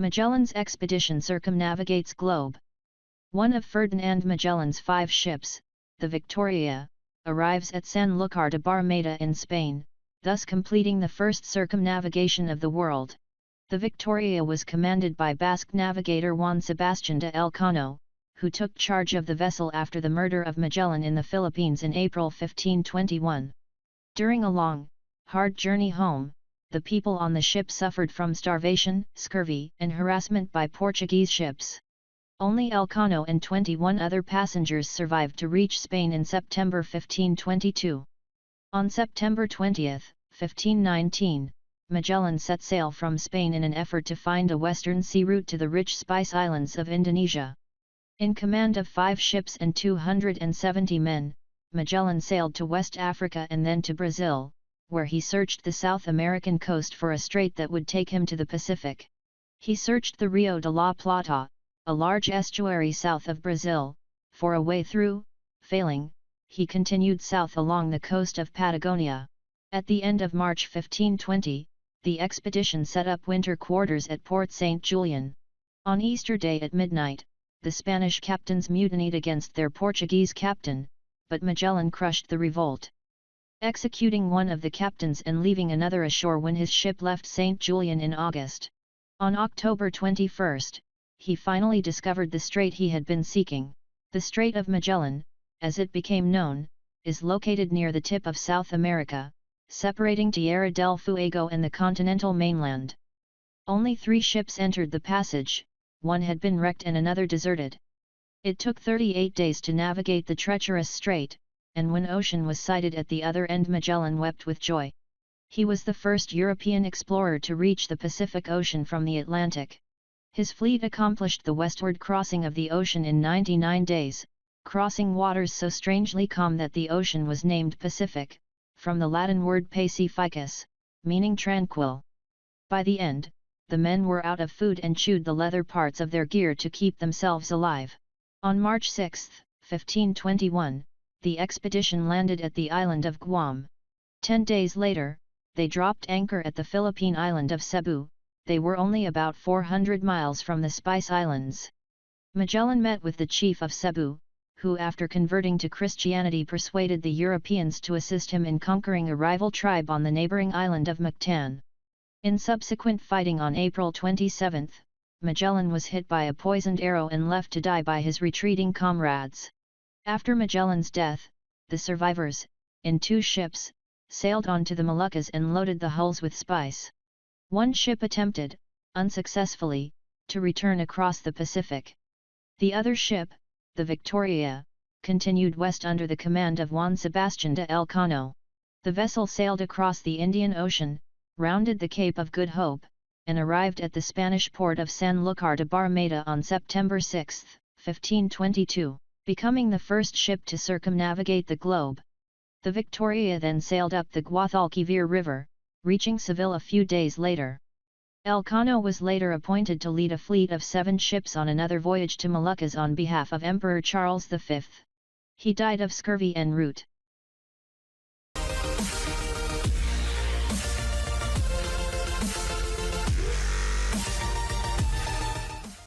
Magellan's expedition circumnavigates globe. One of Ferdinand Magellan's 5 ships, the Victoria, arrives at Sanlúcar de Barrameda in Spain, thus completing the first circumnavigation of the world. The Victoria was commanded by Basque navigator Juan Sebastian de Elcano, who took charge of the vessel after the murder of Magellan in the Philippines in April 1521. During a long, hard journey home, the people on the ship suffered from starvation, scurvy, and harassment by Portuguese ships. Only Elcano and 21 other passengers survived to reach Spain in September 1522. On September 20, 1519, Magellan set sail from Spain in an effort to find a western sea route to the rich spice islands of Indonesia. In command of 5 ships and 270 men, Magellan sailed to West Africa and then to Brazil, where he searched the South American coast for a strait that would take him to the Pacific. He searched the Rio de la Plata, a large estuary south of Brazil, for a way through. Failing, he continued south along the coast of Patagonia. At the end of March 1520, the expedition set up winter quarters at Port St. Julian. On Easter Day at midnight, the Spanish captains mutinied against their Portuguese captain, but Magellan crushed the revolt, executing one of the captains and leaving another ashore when his ship left St. Julian in August. On October 21, he finally discovered the strait he had been seeking. The Strait of Magellan, as it became known, is located near the tip of South America, separating Tierra del Fuego and the continental mainland. Only 3 ships entered the passage, one had been wrecked and another deserted. It took 38 days to navigate the treacherous strait, and when ocean was sighted at the other end, Magellan wept with joy. He was the first European explorer to reach the Pacific Ocean from the Atlantic. His fleet accomplished the westward crossing of the ocean in 99 days, crossing waters so strangely calm that the ocean was named Pacific, from the Latin word pacificus, meaning tranquil. By the end, the men were out of food and chewed the leather parts of their gear to keep themselves alive. On March 6, 1521, the expedition landed at the island of Guam. 10 days later, they dropped anchor at the Philippine island of Cebu. They were only about 400 miles from the Spice Islands. Magellan met with the chief of Cebu, who after converting to Christianity persuaded the Europeans to assist him in conquering a rival tribe on the neighboring island of Mactan. In subsequent fighting on April 27, Magellan was hit by a poisoned arrow and left to die by his retreating comrades. After Magellan's death, the survivors, in 2 ships, sailed on to the Moluccas and loaded the hulls with spice. One ship attempted, unsuccessfully, to return across the Pacific. The other ship, the Victoria, continued west under the command of Juan Sebastian de Elcano. The vessel sailed across the Indian Ocean, rounded the Cape of Good Hope, and arrived at the Spanish port of Sanlúcar de Barrameda on September 6, 1522, becoming the first ship to circumnavigate the globe. The Victoria then sailed up the Guadalquivir River, reaching Seville a few days later. Elcano was later appointed to lead a fleet of 7 ships on another voyage to Moluccas on behalf of Emperor Charles V. He died of scurvy en route.